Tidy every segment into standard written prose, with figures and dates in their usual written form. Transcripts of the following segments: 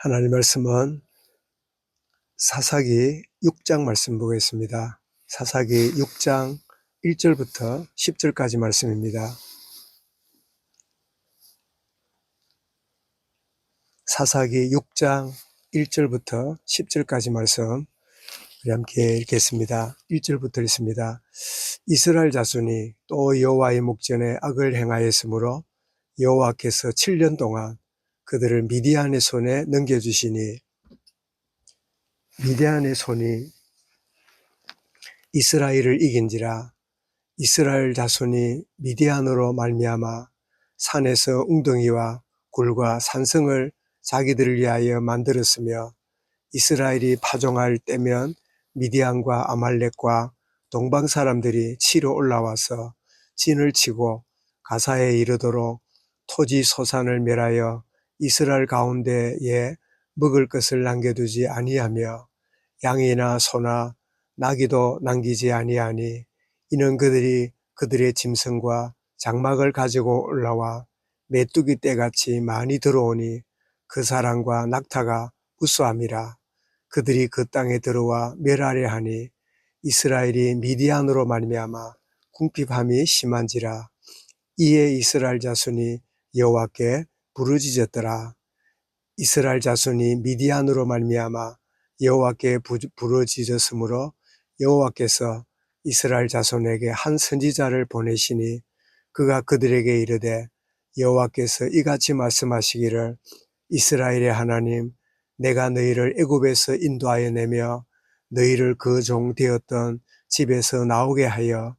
하나님 말씀은 사사기 6장 말씀 보겠습니다. 사사기 6장 1절부터 10절까지 말씀입니다. 사사기 6장 1절부터 10절까지 말씀 우리 함께 읽겠습니다. 1절부터 읽습니다. 이스라엘 자손이 또 여호와의 목전에 악을 행하였으므로 여호와께서 7년 동안 그들을 미디안의 손에 넘겨주시니 미디안의 손이 이스라엘을 이긴지라. 이스라엘 자손이 미디안으로 말미암아 산에서 웅덩이와 굴과 산성을 자기들을 위하여 만들었으며, 이스라엘이 파종할 때면 미디안과 아말렉과 동방 사람들이 치러 올라와서 진을 치고 가사에 이르도록 토지 소산을 멸하여 이스라엘 가운데에 먹을 것을 남겨두지 아니하며 양이나 소나 나귀도 남기지 아니하니, 이는 그들이 그들의 짐승과 장막을 가지고 올라와 메뚜기 떼같이 많이 들어오니 그 사람과 낙타가 무수함이라. 그들이 그 땅에 들어와 멸하려 하니 이스라엘이 미디안으로 말미암아 궁핍함이 심한지라. 이에 이스라엘 자손이 여호와께 부르짖었더라. 이스라엘 자손이 미디안으로 말미암아 여호와께 부르짖었으므로 여호와께서 이스라엘 자손에게 한 선지자를 보내시니, 그가 그들에게 이르되, 여호와께서 이같이 말씀하시기를, 이스라엘의 하나님, 내가 너희를 애굽에서 인도하여 내며 너희를 그 종 되었던 집에서 나오게 하여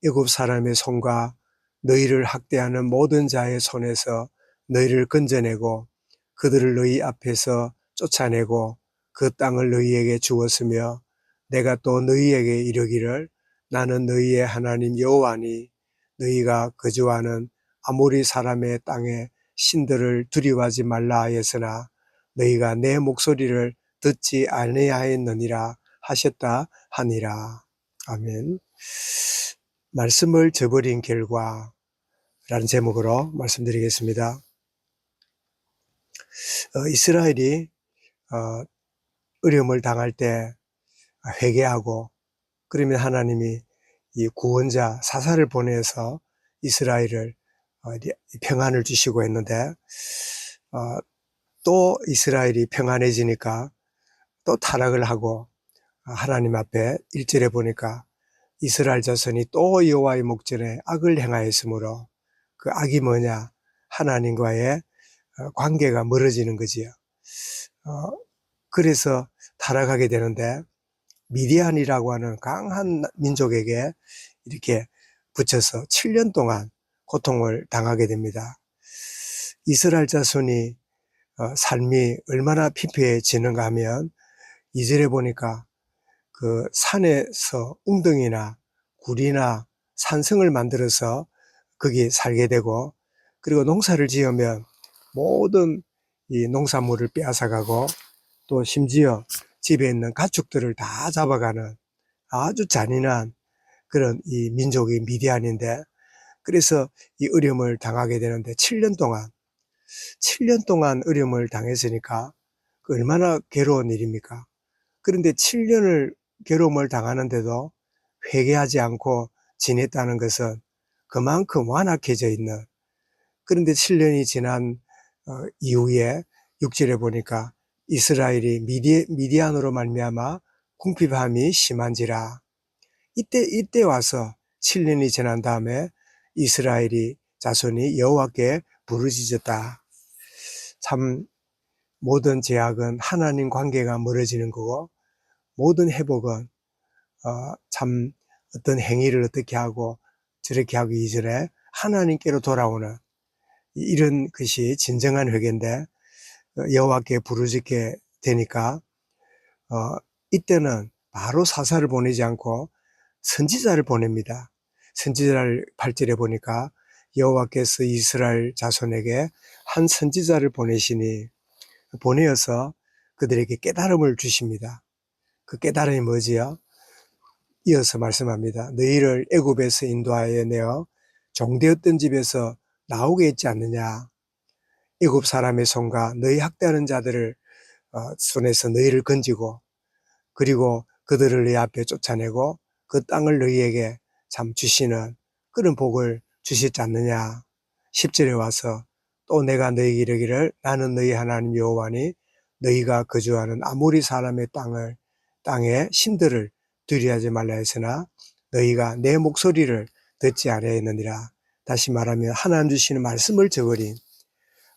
애굽 사람의 손과 너희를 학대하는 모든 자의 손에서 너희를 건져내고 그들을 너희 앞에서 쫓아내고 그 땅을 너희에게 주었으며, 내가 또 너희에게 이르기를, 나는 너희의 하나님 여호와니 너희가 거주하는 아모리 사람의 땅에 신들을 두려워하지 말라 하였으나 너희가 내 목소리를 듣지 아니하였느니라 하셨다 하니라. 아멘. 말씀을 저버린 결과 라는 제목으로 말씀드리겠습니다. 이스라엘이 어려움을 당할 때 회개하고, 그러면 하나님이 이 구원자 사사를 보내서 이스라엘을 평안을 주시고 했는데, 또 이스라엘이 평안해지니까 또 타락을 하고 하나님 앞에 1절에 보니까 이스라엘 자손이 또 여호와의 목전에 악을 행하였으므로, 그 악이 뭐냐? 하나님과의 관계가 멀어지는 거지요. 그래서 타락하게 되는데, 미디안이라고 하는 강한 민족에게 이렇게 붙여서 7년 동안 고통을 당하게 됩니다. 이스라엘 자손이 삶이 얼마나 피폐해지는가 하면 2절에 보니까 그 산에서 웅덩이나 굴이나 산성을 만들어서 거기 살게 되고, 그리고 농사를 지으면 모든 이 농산물을 빼앗아가고, 또 심지어 집에 있는 가축들을 다 잡아가는 아주 잔인한 그런 이 민족이 미디안인데, 그래서 이 어려움을 당하게 되는데 7년 동안 어려움을 당했으니까 그 얼마나 괴로운 일입니까? 그런데 7년을 괴로움을 당하는데도 회개하지 않고 지냈다는 것은 그만큼 완악해져 있는, 그런데 7년이 지난 이후에 6절에 보니까 이스라엘이 미디안으로 말미암아 궁핍함이 심한지라. 이때 와서 7년이 지난 다음에 이스라엘이 자손이 여호와께 부르짖었다. 참 모든 죄악은 하나님 관계가 멀어지는 거고, 모든 회복은 참 어떤 행위를 어떻게 하고 저렇게 하기 이전에 하나님께로 돌아오는 이런 것이 진정한 회개인데, 여호와께 부르짖게 되니까 이때는 바로 사사를 보내지 않고 선지자를 보냅니다. 선지자를 8절에 보니까 여호와께서 이스라엘 자손에게 한 선지자를 보내어서 그들에게 깨달음을 주십니다. 그 깨달음이 뭐지요? 이어서 말씀합니다. 너희를 애굽에서 인도하여 내어 종되었던 집에서 나오게 했지 않느냐? 애굽 사람의 손과 너희 학대하는 자들을 손에서 너희를 건지고 그리고 그들을 네 앞에 쫓아내고 그 땅을 너희에게 참 주시는 그런 복을 주시지 않느냐. 10절에 와서 또 내가 너희에게 이르기를 나는 너희 하나님 여호와니 너희가 거주하는 아모리 사람의 땅에 신들을 들이하지 말라 했으나 너희가 내 목소리를 듣지 아니하였느니라. 다시 말하면 하나님 주시는 말씀을 저버린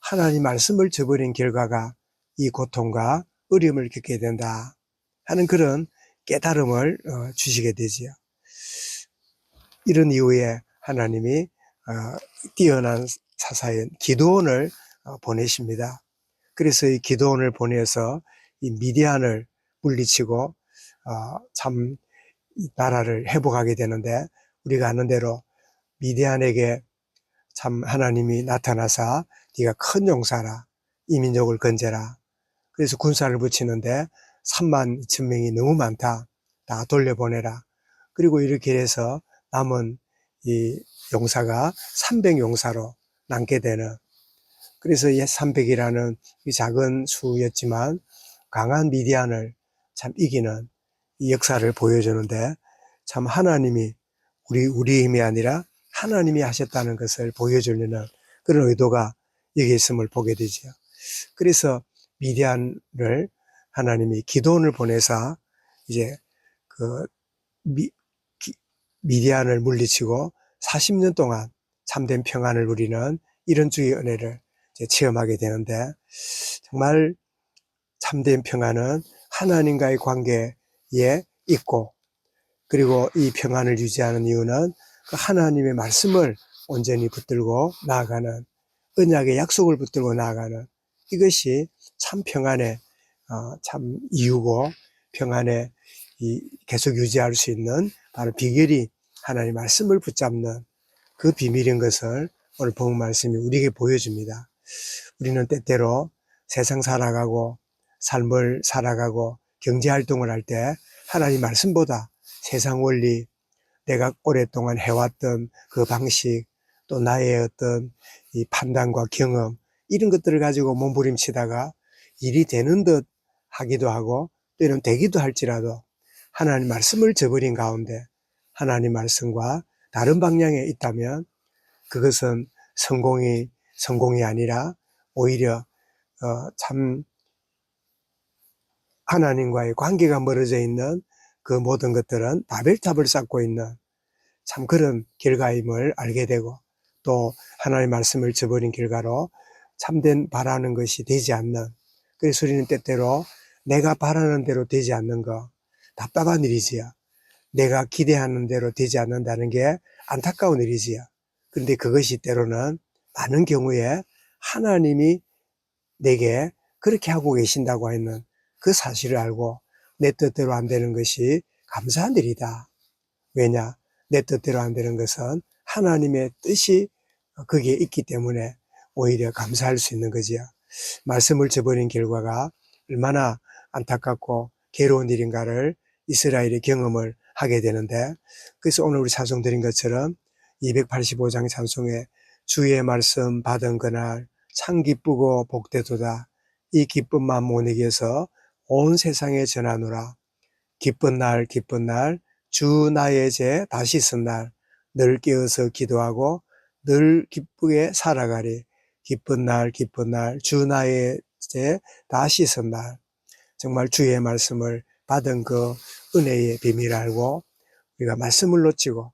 하나님 말씀을 저버린 결과가 이 고통과 어려움을 겪게 된다 하는 그런 깨달음을 주시게 되지요. 이런 이후에 하나님이 뛰어난 사사인 기드온을 보내십니다. 그래서 이 기드온을 보내서 이 미디안을 물리치고 참 나라를 회복하게 되는데 우리가 아는 대로 미디안에게 참 하나님이 나타나사 네가 큰 용사라 이 민족을 건져라. 그래서 군사를 붙이는데 3만 2천 명이 너무 많다. 다 돌려보내라. 그리고 이렇게 해서 남은 이 용사가 300용사로 남게 되는 그래서 300이라는 이 작은 수였지만 강한 미디안을 참 이기는 이 역사를 보여주는데 참 하나님이 우리 힘이 아니라 하나님이 하셨다는 것을 보여주려는 그런 의도가 여기 있음을 보게 되죠. 그래서 미디안을 하나님이 기드온을 보내사 이제 그 미디안을 물리치고 40년 동안 참된 평안을 누리는 이런 주의 은혜를 이제 체험하게 되는데 정말 참된 평안은 하나님과의 관계에 있고 그리고 이 평안을 유지하는 이유는 그 하나님의 말씀을 온전히 붙들고 나아가는 언약의 약속을 붙들고 나아가는 이것이 참 평안의 참 이유고 평안에 계속 유지할 수 있는 바로 비결이 하나님의 말씀을 붙잡는 그 비밀인 것을 오늘 본 말씀이 우리에게 보여줍니다. 우리는 때때로 세상 살아가고 삶을 살아가고 경제활동을 할 때 하나님 말씀보다 세상 원리 내가 오랫동안 해왔던 그 방식 또 나의 어떤 이 판단과 경험 이런 것들을 가지고 몸부림치다가 일이 되는 듯 하기도 하고 때로는 되기도 할지라도 하나님 말씀을 저버린 가운데 하나님 말씀과 다른 방향에 있다면 그것은 성공이 아니라 오히려 참 하나님과의 관계가 멀어져 있는 그 모든 것들은 바벨탑을 쌓고 있는 참 그런 결과임을 알게 되고 또 하나님의 말씀을 저버린 결과로 참된 바라는 것이 되지 않는 그래서 우리는 때때로 내가 바라는 대로 되지 않는 거 답답한 일이지요. 내가 기대하는 대로 되지 않는다는 게 안타까운 일이지요. 그런데 그것이 때로는 많은 경우에 하나님이 내게 그렇게 하고 계신다고 하는 그 사실을 알고 내 뜻대로 안 되는 것이 감사한 일이다. 왜냐? 내 뜻대로 안 되는 것은 하나님의 뜻이 거기에 있기 때문에 오히려 감사할 수 있는 거지요. 말씀을 저버린 결과가 얼마나 안타깝고 괴로운 일인가를 이스라엘의 경험을 하게 되는데 그래서 오늘 우리 찬송 드린 것처럼 285장 찬송에 주의 말씀 받은 그날 참 기쁘고 복되도다. 이 기쁨만 못 이겨서 온 세상에 전하노라. 기쁜 날 주 나의 죄 다시 쓴 날 늘 깨어서 기도하고 늘 기쁘게 살아가리. 기쁜 날 주 나의 죄 다시 쓴 날 정말 주의 말씀을 받은 그 은혜의 비밀을 알고 우리가 말씀을 놓치고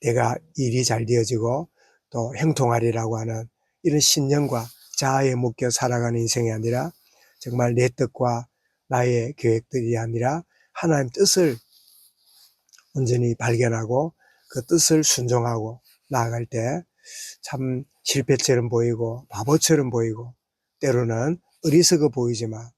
내가 일이 잘 되어지고 또 형통하리라고 하는 이런 신념과 자아에 묶여 살아가는 인생이 아니라 정말 내 뜻과 나의 계획들이 아니라 하나님 뜻을 온전히 발견하고 그 뜻을 순종하고 나아갈 때 참 실패처럼 보이고 바보처럼 보이고 때로는 어리석어 보이지만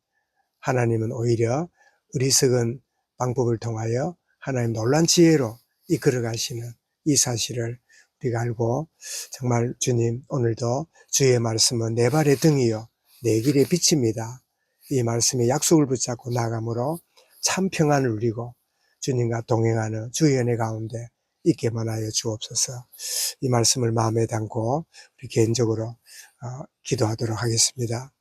하나님은 오히려 어리석은 방법을 통하여 하나님 놀란 지혜로 이끌어 가시는 이 사실을 우리가 알고 정말 주님 오늘도 주의 말씀은 내 발의 등이요 내 길의 빛입니다. 이 말씀의 약속을 붙잡고 나아감으로 참 평안을 누리고 주님과 동행하는 주의 은혜 가운데 있게만 하여 주옵소서. 이 말씀을 마음에 담고 우리 개인적으로 기도하도록 하겠습니다.